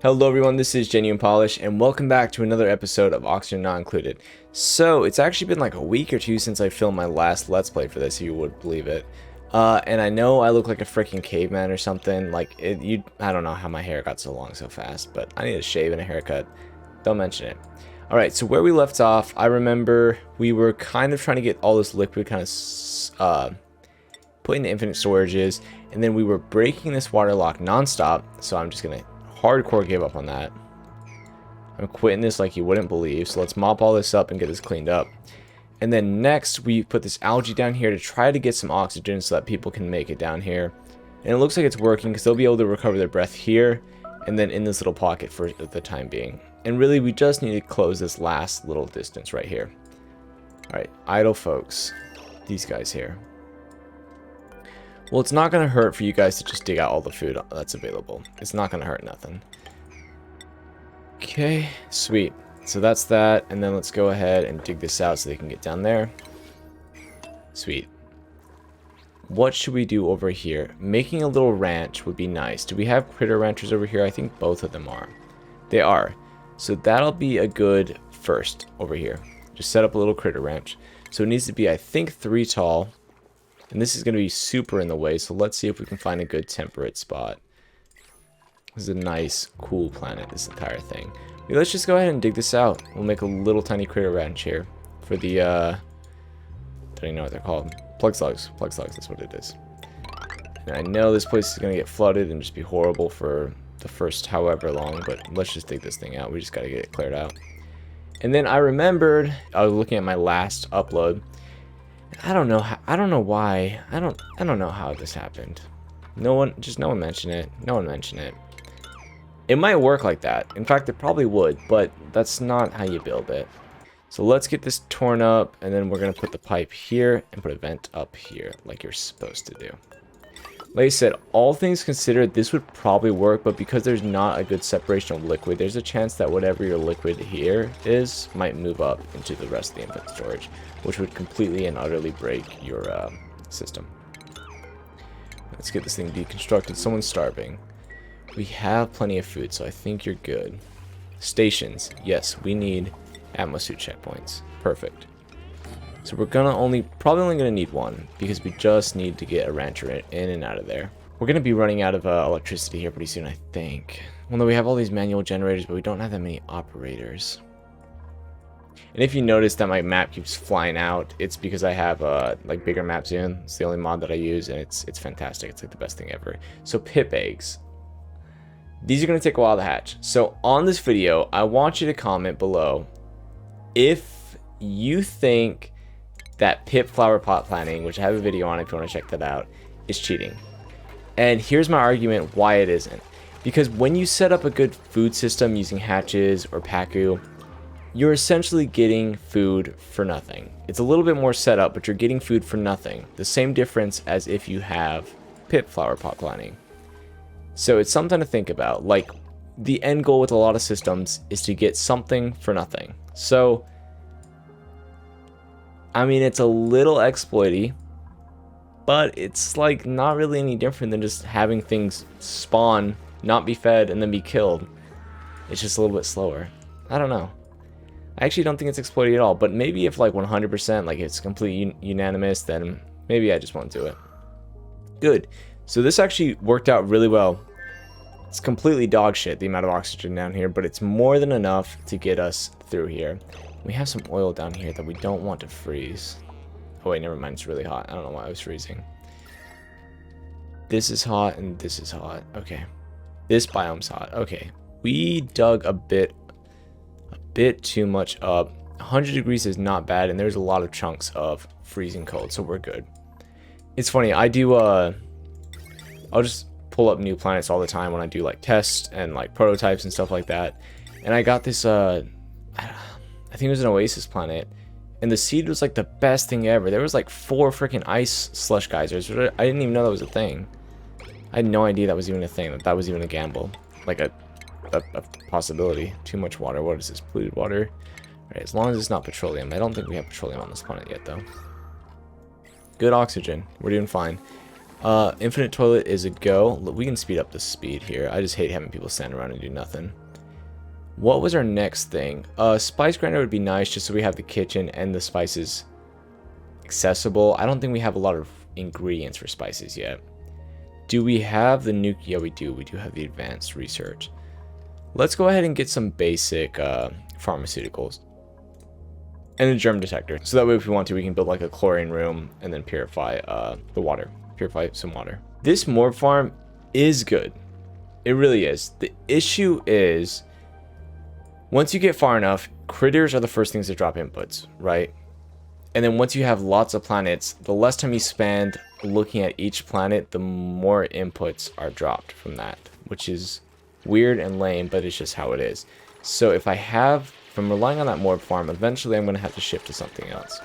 Hello everyone, this is Genuine Polish, and welcome back to another episode of Oxygen Not Included. So, it's actually been like a week or two since I filmed my last Let's Play for this, if you would believe it. And I know I look like a freaking caveman or something, I don't know how my hair got so long so fast, but I need a shave and a haircut. Don't mention it. Alright, so where we left off, I remember we were kind of trying to get all this liquid kind of put into infinite storages, and then we were breaking this water lock non-stop, so I'm just gonna hardcore give up on that. I'm quitting this like you wouldn't believe, so let's mop all this up and get this cleaned up. And then next we put this algae down here to try to get some oxygen so that people can make it down here. And it looks like it's working because they'll be able to recover their breath here and then in this little pocket for the time being. And really we just need to close this last little distance right here. Alright, idle folks. These guys here. Well, it's not going to hurt for you guys to just dig out all the food that's available. It's not going to hurt nothing. Okay, sweet. So that's that, and then let's go ahead and dig this out so they can get down there. Sweet. What should we do over here? Making a little ranch would be nice. Do we have critter ranchers over here? I think both of them are. They are. So that'll be a good first over here. Just set up a little critter ranch. So it needs to be, I think, 3 tall. And this is going to be super in the way, so let's see if we can find a good temperate spot. This is a nice, cool planet, this entire thing. Let's just go ahead and dig this out. We'll make a little tiny critter ranch here for the, I don't even know what they're called. Plug slugs. Plug slugs, that's what it is. And I know this place is going to get flooded and just be horrible for the first however long, but let's just dig this thing out. We just got to get it cleared out. And then I remembered, I was looking at my last upload. I don't know how, I don't know why. I don't know how this happened. No one mentioned it. No one mentioned it. It might work like that. In fact, it probably would, but that's not how you build it. So let's get this torn up, and then we're going to put the pipe here and put a vent up here like you're supposed to do. Like I said, all things considered, this would probably work, but because there's not a good separation of liquid, there's a chance that whatever your liquid here is might move up into the rest of the infinite storage, which would completely and utterly break your system. Let's get this thing deconstructed. Someone's starving. We have plenty of food, so I think you're good. Stations. Yes, we need atmosphere checkpoints. Perfect. So we're probably only gonna need one, because we just need to get a rancher in and out of there. We're gonna be running out of electricity here pretty soon, I think. Well, no, we have all these manual generators, but we don't have that many operators. And if you notice that my map keeps flying out, it's because I have like bigger maps in. It's the only mod that I use, and it's fantastic. It's like the best thing ever. So pip eggs. These are gonna take a while to hatch. So on this video, I want you to comment below if you think that pip flower pot planting, which I have a video on if you want to check that out, is cheating. And here's my argument why it isn't. Because when you set up a good food system using hatches or Paku, you're essentially getting food for nothing. It's a little bit more set up, but you're getting food for nothing. The same difference as if you have pip flower pot planting. So it's something to think about. Like, the end goal with a lot of systems is to get something for nothing. So I mean, it's a little exploity, but it's like not really any different than just having things spawn, not be fed, and then be killed. It's just a little bit slower. I don't know. I actually don't think it's exploity at all, but maybe if like 100%, like it's completely unanimous, then maybe I just won't do it. Good. So this actually worked out really well. It's completely dog shit, the amount of oxygen down here, but it's more than enough to get us through here. We have some oil down here that we don't want to freeze. Oh wait, never mind, it's really hot. I don't know why I was freezing. This is hot and this is hot. Okay. This biome's hot. Okay. We dug a bit too much up. 100 degrees is not bad, and there's a lot of chunks of freezing cold, so we're good. It's funny, I do I'll just pull up new planets all the time when I do like tests and like prototypes and stuff like that. And I got this I think it was an oasis planet, and the seed was like the best thing ever. There was like 4 freaking ice slush geysers. I didn't even know that was a thing. I had no idea that was even a thing, that was even a gamble, like a possibility. Too much water. What is this? Polluted water. All right, as long as it's not petroleum. I don't think we have petroleum on this planet yet, though. Good oxygen. We're doing fine. Infinite toilet is a go. We can speed up the speed here. I just hate having people stand around and do nothing. What was our next thing? Spice grinder would be nice just so we have the kitchen and the spices accessible. I don't think we have a lot of ingredients for spices yet. Do we have the nuke? Yeah, we do. We do have the advanced research. Let's go ahead and get some basic pharmaceuticals. And a germ detector. So that way if we want to, we can build like a chlorine room and then purify the water. Purify some water. This morph farm is good. It really is. The issue is, once you get far enough, critters are the first things to drop inputs, right? And then once you have lots of planets, the less time you spend looking at each planet, the more inputs are dropped from that, which is weird and lame, but it's just how it is. So if I'm relying on that morph farm, eventually I'm going to have to shift to something else.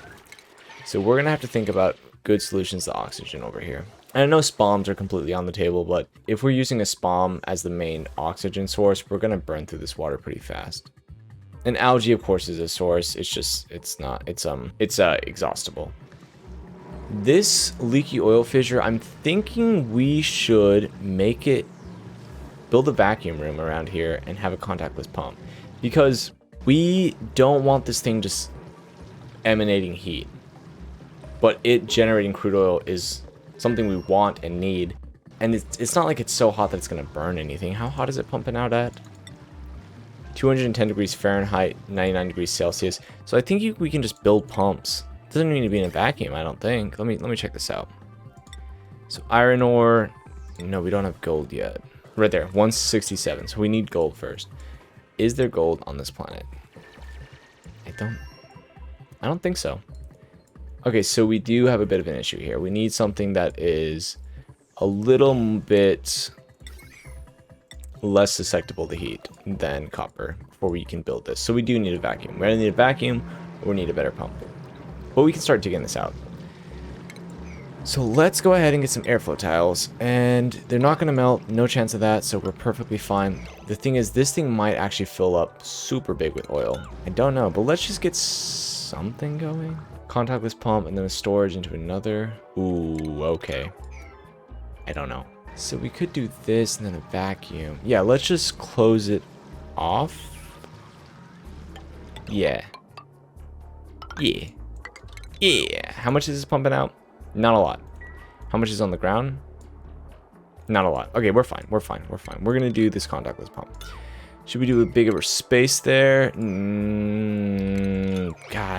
So we're going to have to think about good solutions to oxygen over here. And I know spalms are completely on the table, but if we're using a spalm as the main oxygen source, we're going to burn through this water pretty fast. And algae, of course, is a source. It's exhaustible. This leaky oil fissure, I'm thinking we should build a vacuum room around here and have a contactless pump, because we don't want this thing just emanating heat, but it generating crude oil is something we want and need. And it's not like it's so hot that it's going to burn anything. How hot is it pumping out at? 210 degrees Fahrenheit, 99 degrees Celsius. So I think we can just build pumps. It doesn't need to be in a vacuum, I don't think. Let me check this out. So iron ore, no, we don't have gold yet. Right there, 167. So we need gold first. Is there gold on this planet? I don't think so. Okay, so we do have a bit of an issue here. We need something that is a little bit less susceptible to heat than copper before we can build this. So we do need a vacuum. We either need a vacuum or we need a better pump. But we can start digging this out. So let's go ahead and get some airflow tiles. And they're not going to melt. No chance of that. So we're perfectly fine. The thing is, this thing might actually fill up super big with oil. I don't know. But let's just get something going. Contactless pump and then a storage into another. Ooh, okay. I don't know. So we could do this and then a vacuum. Yeah, let's just close it off. Yeah. Yeah. Yeah. How much is this pumping out? Not a lot. How much is on the ground? Not a lot. Okay, we're fine. We're fine. We're fine. We're going to do this contactless pump. Should we do a bigger space there? God,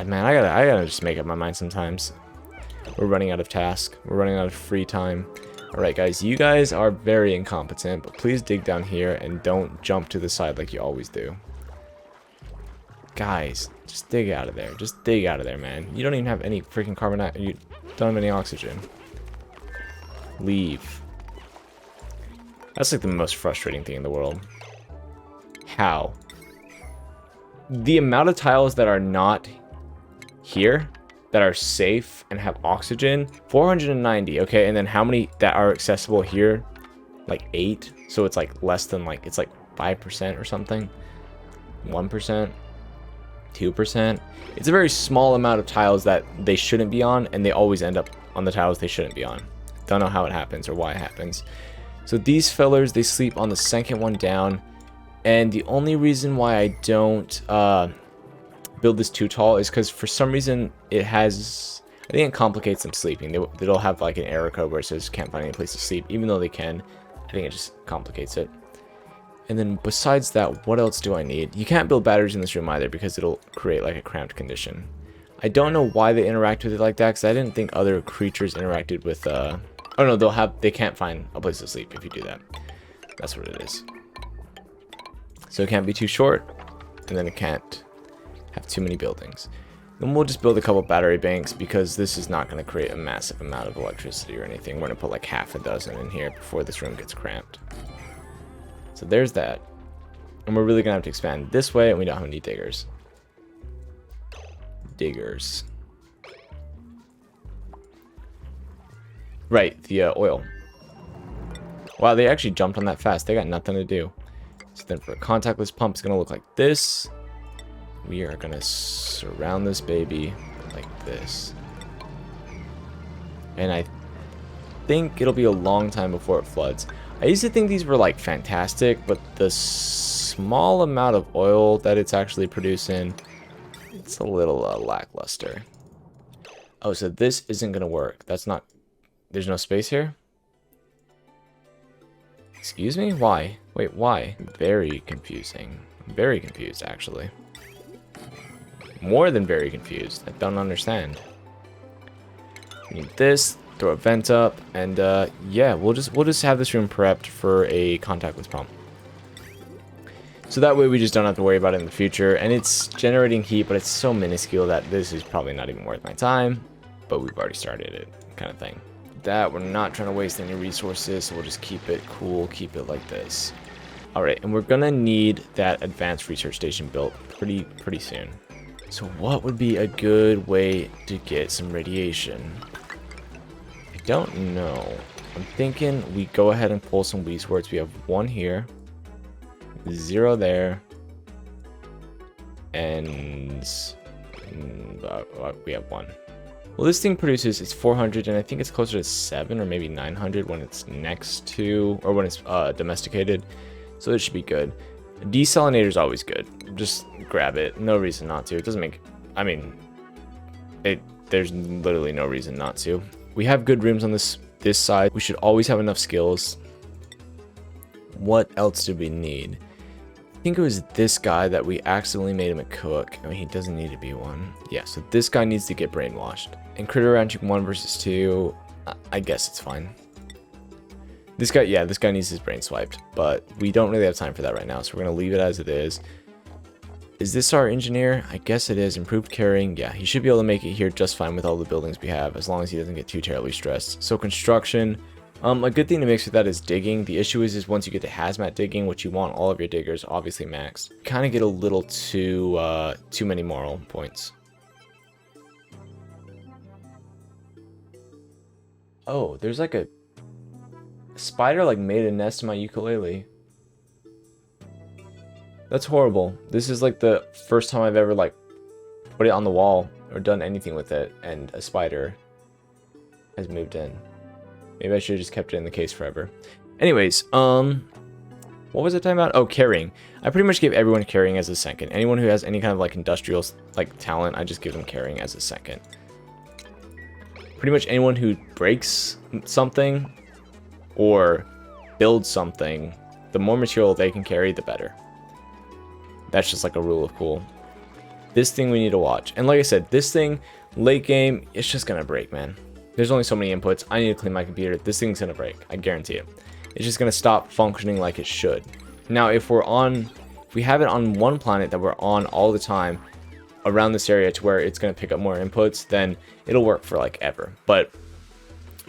man, I gotta just make up my mind sometimes. We're running out of task. We're running out of free time. Alright guys, you guys are very incompetent, but please dig down here and don't jump to the side like you always do. Guys, just dig out of there. Just dig out of there, man. You don't even have any freaking carbon dioxide. You don't have any oxygen. Leave. That's like the most frustrating thing in the world. How? The amount of tiles that are not here, that are safe and have oxygen, 490. Okay, and then how many that are accessible here? Like 8. So it's like less than it's like 5% or something. 1%, 2%. It's a very small amount of tiles that they shouldn't be on, and they always end up on the tiles they shouldn't be on. Don't know how it happens or why it happens. So these fellers, they sleep on the second one down, and the only reason why I don't build this too tall is because for some reason I think it complicates them sleeping. They'll have like an error code where it says can't find any place to sleep, even though they can. I think it just complicates it. And then besides that, what else do I need? You can't build batteries in this room either because it'll create like a cramped condition. I don't know why they interact with it like that, because I didn't think other creatures interacted with oh no, they can't find a place to sleep if you do that. That's what it is. So it can't be too short, and then it can't have too many buildings. Then we'll just build a couple battery banks, because this is not going to create a massive amount of electricity or anything. We're going to put like half a dozen in here before this room gets cramped. So there's that. And we're really going to have to expand this way, and we don't have any diggers. Diggers. Right, the oil. Wow, they actually jumped on that fast. They got nothing to do. So then for a contactless pump, it's going to look like this. We are going to surround this baby like this. And think it'll be a long time before it floods. I used to think these were like fantastic, but the small amount of oil that it's actually producing, it's a little lackluster. Oh, so this isn't gonna work. That's not, there's no space here? Excuse me? Why? Wait, why? Very confusing. I'm very confused, actually. More than very confused. I don't understand. Need this, throw a vent up, and yeah, we'll just have this room prepped for a contactless pump. So that way we just don't have to worry about it in the future. And it's generating heat, but it's so minuscule that this is probably not even worth my time. But we've already started it, kind of thing. That we're not trying to waste any resources, so we'll just keep it cool, keep it like this. Alright, and we're gonna need that advanced research station built pretty soon. So what would be a good way to get some radiation? I don't know. I'm thinking we go ahead and pull some weed swords. We have 1 here, 0 there, and we have 1. Well, this thing produces, it's 400, and I think it's closer to 7 or maybe 900 when it's next to, or when it's domesticated. So it should be good. A desalinator is always good. Just grab it. No reason not to. It doesn't make, I mean, there's literally no reason not to. We have good rooms on this side. We should always have enough skills. What else do we need? I think it was this guy that we accidentally made him a cook. I mean, he doesn't need to be one. Yeah, so this guy needs to get brainwashed. And critter ranching 1 versus 2, I guess it's fine. This guy, yeah, this guy needs his brain swiped, but we don't really have time for that right now, so we're going to leave it as it is. Is this our engineer? I guess it is. Improved carrying. Yeah, he should be able to make it here just fine with all the buildings we have, as long as he doesn't get too terribly stressed. So construction. A good thing to mix with that is digging. The issue is once you get to hazmat digging, which you want all of your diggers obviously maxed, kind of get a little too many moral points. Oh, there's like a spider like made a nest in my ukulele. That's horrible. This is like the first time I've ever like put it on the wall or done anything with it, and a spider has moved in. Maybe I should have just kept it in the case forever. Anyways, what was I talking about? Oh, carrying. I pretty much give everyone carrying as a second. Anyone who has any kind of like industrial like talent, I just give them carrying as a second. Pretty much anyone who breaks something or builds something, the more material they can carry, the better. That's just like a rule of cool. This thing we need to watch. And like I said, this thing, late game, it's just gonna break, man. There's only so many inputs. I need to clean my computer. This thing's gonna break. I guarantee it. It's just gonna stop functioning like it should. Now, if we have it on one planet that we're on all the time around this area to where it's gonna pick up more inputs, then it'll work for like ever. But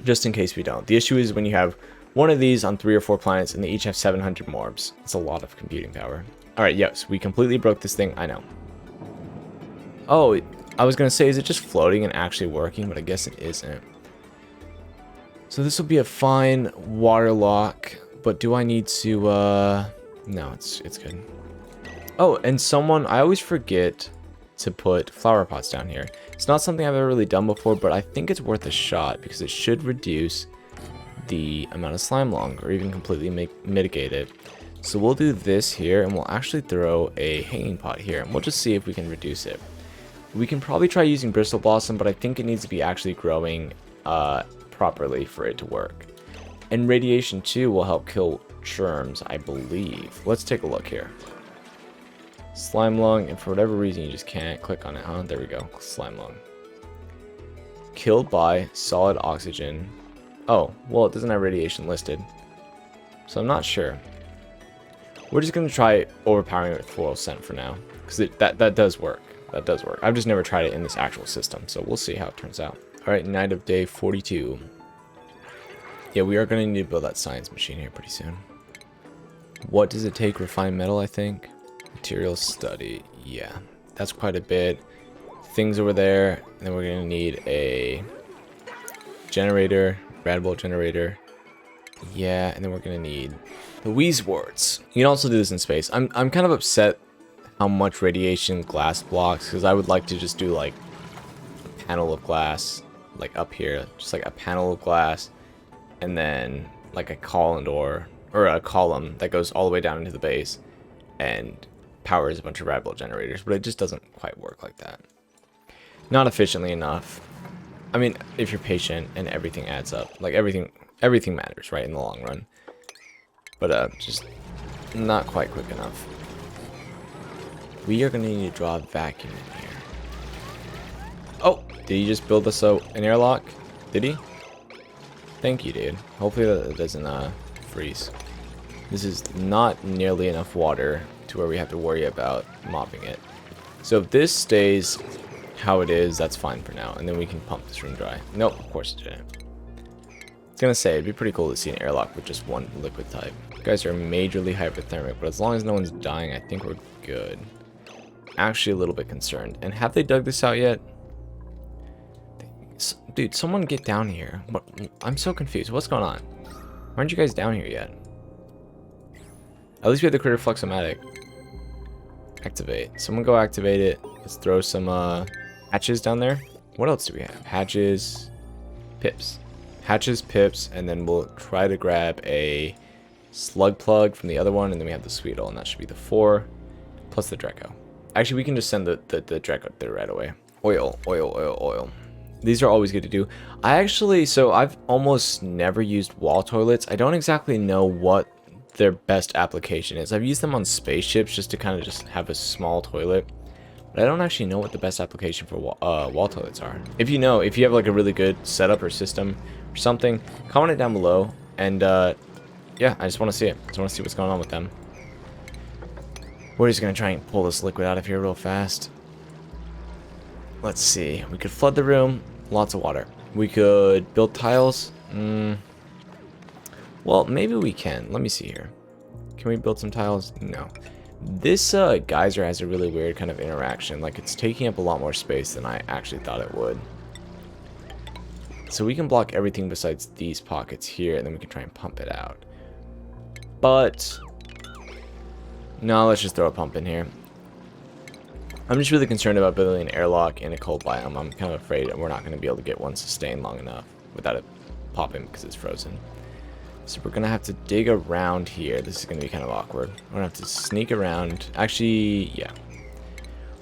just in case we don't. The issue is when you have one of these on 3 or 4 planets and they each have 700 morbs. It's a lot of computing power. Alright, yes, we completely broke this thing. I know. Oh, I was gonna say, is it just floating and actually working? But I guess it isn't. So this will be a fine water lock, but do I need to, no, it's good. Oh, and I always forget to put flower pots down here. It's not something I've ever really done before, but I think it's worth a shot because it should reduce the amount of slime lung or even completely mitigate it. So we'll do this here, and we'll actually throw a hanging pot here, and we'll just see if we can reduce it. We can probably try using Bristle Blossom, but I think it needs to be actually growing properly for it to work. And radiation too will help kill germs, I believe. Let's take a look here. Slime lung, and for whatever reason you just can't click on it, huh? There we go. Slime lung. Killed by solid oxygen. Oh, well, it doesn't have radiation listed, so I'm not sure. We're just gonna try overpowering it with floral scent for now, because that does work. That does work. I've just never tried it in this actual system, so we'll see how it turns out. All right, night of day 42. Yeah, we are gonna need to build that science machine here pretty soon. What does it take? Refined metal, I think. Material study. Yeah, that's quite a bit. Things over there, and then we're gonna need a generator, rad bolt generator. Yeah, and then we're gonna need the Weezwards. You can also do this in space. I'm kind of upset how much radiation glass blocks, because I would like to just do like a panel of glass, like up here, just like a panel of glass, and then like a column or a column that goes all the way down into the base and powers a bunch of rat bolt generators, but it just doesn't quite work like that. Not efficiently enough. I mean, if you're patient and everything adds up, like everything matters, right, in the long run. But just not quite quick enough. We are gonna need to draw a vacuum in here. Oh, did he just build us an airlock? Did he? Thank you, dude. Hopefully that doesn't freeze. This is not nearly enough water to where we have to worry about mopping it. So if this stays how it is, that's fine for now, and then we can pump this room dry. Nope, of course it didn't. I was gonna say, it'd be pretty cool to see an airlock with just one liquid type. You guys are majorly hypothermic, but as long as no one's dying, I think we're good. Actually a little bit concerned. And have they dug this out yet? Dude, someone get down here. What? I'm so confused. What's going on? Why aren't you guys down here yet? At least we have the Critter Flux-O-Matic. Activate. Someone go activate it. Let's throw some hatches down there. What else do we have? Hatches, pips. Hatches, pips, and then we'll try to grab a slug plug from the other one, and then we have the Sweetle, and that should be the 4, plus the Dreco. Actually, we can just send the Dreco there right away. Oil, oil, oil, oil. These are always good to do. So I've almost never used wall toilets. I don't exactly know what their best application is. I've used them on spaceships just to kind of just have a small toilet. But I don't actually know what the best application for wall toilets are. If you know, if you have like a really good setup or system or something, comment it down below. And yeah, I just want to see it. I just want to see what's going on with them. We're just going to try and pull this liquid out of here real fast. Let's see. We could flood the room. Lots of water. We could build tiles. Well, maybe we can. Let me see here. Can we build some tiles? No. This geyser has a really weird kind of interaction. Like, it's taking up a lot more space than I actually thought it would. So we can block everything besides these pockets here, and then we can try and pump it out. But no, let's just throw a pump in here. I'm just really concerned about building an airlock in a cold biome. I'm kind of afraid we're not going to be able to get one sustained long enough without it popping because it's frozen. So we're going to have to dig around here. This is going to be kind of awkward. We're going to have to sneak around. Actually, yeah.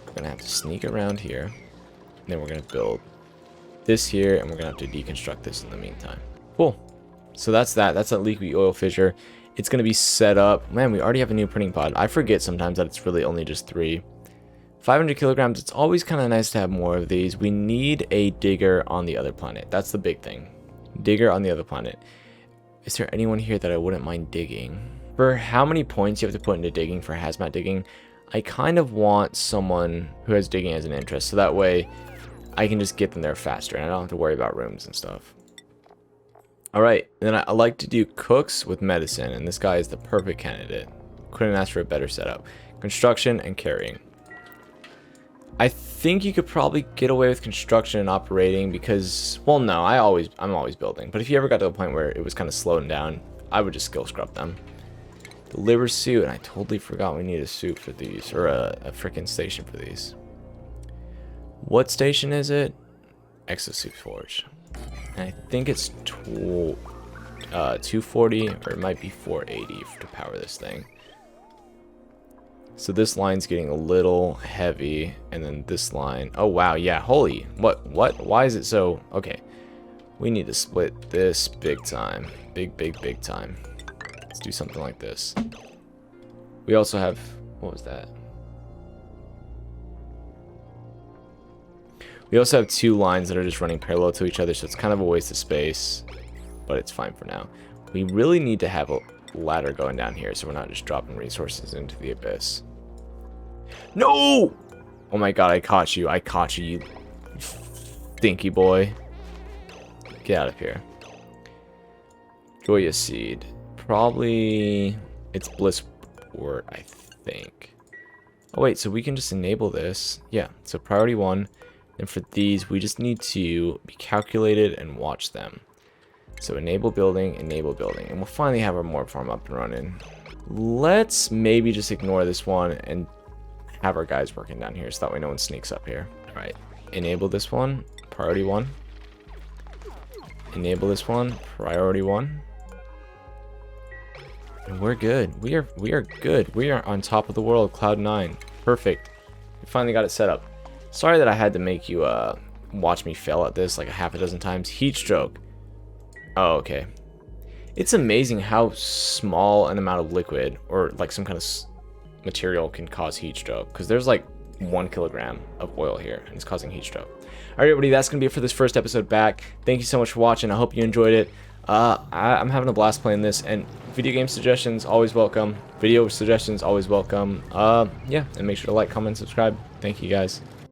We're going to have to sneak around here. And then we're going to build this here, and we're going to have to deconstruct this in the meantime. Cool. So that's that. That's that leaky oil fissure. It's going to be set up. Man, we already have a new printing pod. I forget sometimes that it's really only just 3. 500 kilograms. It's always kind of nice to have more of these. We need a digger on the other planet. That's the big thing. Digger on the other planet. Is there anyone here that I wouldn't mind digging? For how many points you have to put into digging for hazmat digging, I kind of want someone who has digging as an interest. So that way I can just get them there faster and I don't have to worry about rooms and stuff. Alright, then I like to do cooks with medicine, and this guy is the perfect candidate. Couldn't ask for a better setup. Construction and carrying. I think you could probably get away with construction and operating because, well, no, I'm always building. But if you ever got to a point where it was kind of slowing down, I would just skill scrub them. The liver suit, and I totally forgot we need a suit for these, or a freaking station for these. What station is it? Exosuit Forge. And I think it's 240, or it might be 480 to power this thing. So this line's getting a little heavy, and then this line, oh wow, yeah, holy, what, why is it so, okay, we need to split this big time, big time. Let's do something like this. We also have, what was that? We also have 2 lines that are just running parallel to each other, so it's kind of a waste of space, but it's fine for now. We really need to have a ladder going down here so we're not just dropping resources into the abyss. No! Oh my god, I caught you, you stinky boy. Get out of here. Joya seed. Probably it's Blissport, I think. Oh wait, so we can just enable this. Yeah, so priority 1. And for these, we just need to be calculated and watch them. So enable building, and we'll finally have our morph farm up and running. Let's maybe just ignore this one and have our guys working down here so that way no one sneaks up here. All right, enable this one, priority 1. Enable this one, priority 1. And we're good. We are good. We are on top of the world, Cloud 9. Perfect. We finally got it set up. Sorry that I had to make you watch me fail at this like a half a dozen times. Heat stroke. Oh, okay. It's amazing how small an amount of liquid or like some kind of material can cause heat stroke, because there's like 1 kilogram of oil here and it's causing heat stroke. Alright everybody, that's going to be it for this first episode back. Thank you so much for watching. I hope you enjoyed it. I'm having a blast playing this, and video game suggestions always welcome. Video suggestions always welcome. Yeah, and make sure to like, comment, subscribe. Thank you guys.